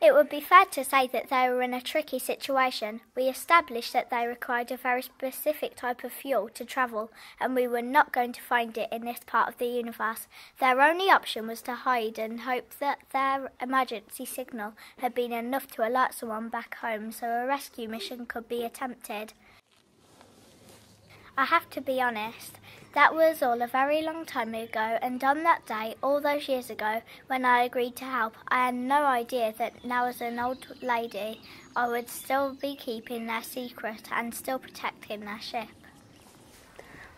It would be fair to say that they were in a tricky situation. We established that they required a very specific type of fuel to travel, and we were not going to find it in this part of the universe. Their only option was to hide and hope that their emergency signal had been enough to alert someone back home so a rescue mission could be attempted. I have to be honest, that was all a very long time ago, and on that day, all those years ago, when I agreed to help, I had no idea that now as an old lady, I would still be keeping their secret and still protecting their ship.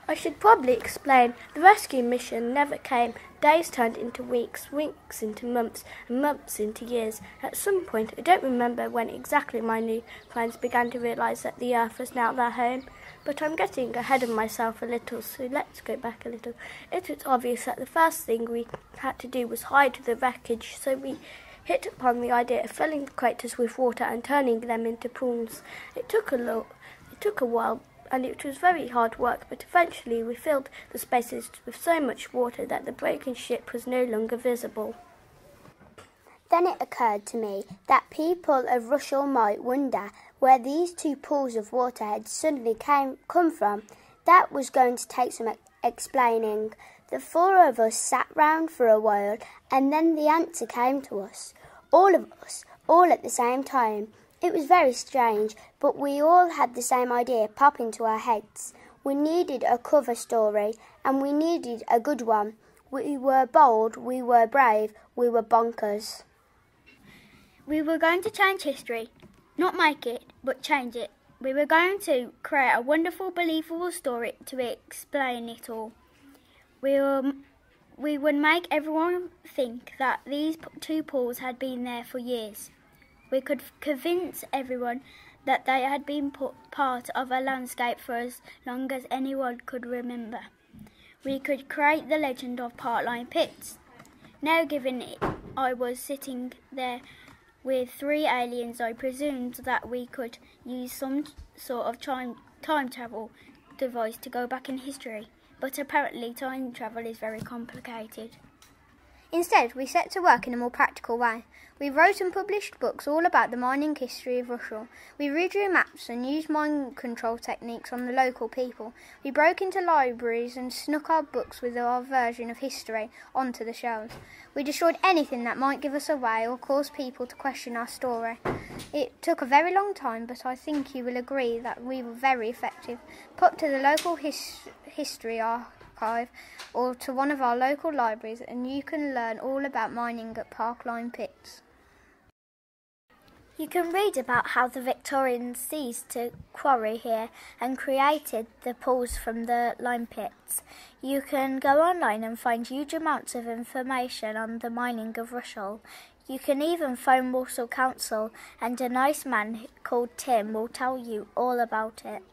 I should probably explain, the rescue mission never came. Days turned into weeks, weeks into months, and months into years. At some point, I don't remember when exactly my new friends began to realise that the Earth was now their home. But I'm getting ahead of myself a little, so let's go back a little. It was obvious that the first thing we had to do was hide the wreckage, so we hit upon the idea of filling the craters with water and turning them into pools. It took a while, and it was very hard work, but eventually we filled the spaces with so much water that the broken ship was no longer visible. Then it occurred to me that people of Russell might wonder where these two pools of water had suddenly come from. That was going to take some explaining. The four of us sat round for a while, and then the answer came to us. All of us, all at the same time. It was very strange, but we all had the same idea pop into our heads. We needed a cover story, and we needed a good one. We were bold, we were brave, we were bonkers. We were going to change history. Not make it, but change it. We were going to create a wonderful, believable story to explain it all. We would make everyone think that these two pools had been there for years. We could convince everyone that they had been part of a landscape for as long as anyone could remember. We could create the legend of Parkline Pits. Now, given I was sitting there with three aliens, I presumed that we could use some sort of time travel device to go back in history, but apparently time travel is very complicated. Instead, we set to work in a more practical way. We wrote and published books all about the mining history of Russell. We redrew maps and used mind control techniques on the local people. We broke into libraries and snuck our books with our version of history onto the shelves. We destroyed anything that might give us away or cause people to question our story. It took a very long time, but I think you will agree that we were very effective. Put to the local history archive or to one of our local libraries and you can learn all about mining at Parkline Pits. You can read about how the Victorians seized to quarry here and created the pools from the lime pits. You can go online and find huge amounts of information on the mining of Russell. You can even phone Walsall Council and a nice man called Tim will tell you all about it.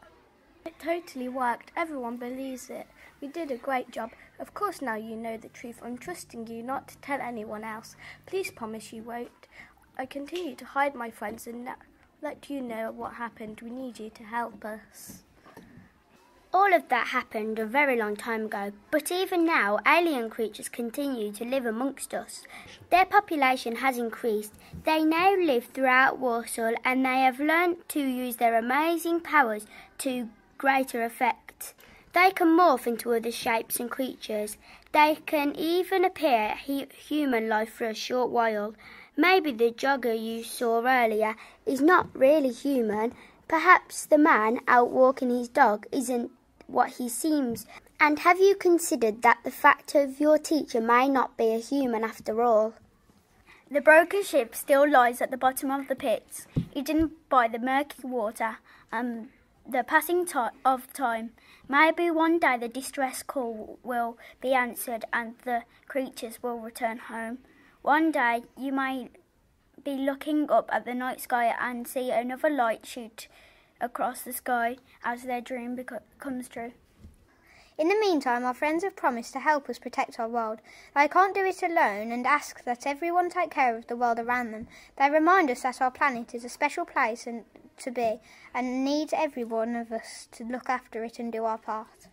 It totally worked. Everyone believes it. We did a great job. Of course now you know the truth. I'm trusting you not to tell anyone else. Please promise you won't. I continue to hide my friends and let you know what happened. We need you to help us. All of that happened a very long time ago, but even now, alien creatures continue to live amongst us. Their population has increased. They now live throughout Walsall and they have learnt to use their amazing powers to greater effect. They can morph into other shapes and creatures. They can even appear human-like for a short while. Maybe the jogger you saw earlier is not really human. Perhaps the man out walking his dog isn't what he seems. And have you considered that the fact of your teacher may not be a human after all? The broken ship still lies at the bottom of the pits, hidden by the murky water and the passing of time. Maybe one day the distress call will be answered and the creatures will return home. One day you may be looking up at the night sky and see another light shoot across the sky as their dream comes true. In the meantime, our friends have promised to help us protect our world. They can't do it alone and ask that everyone take care of the world around them. They remind us that our planet is a special place to be and needs every one of us to look after it and do our part.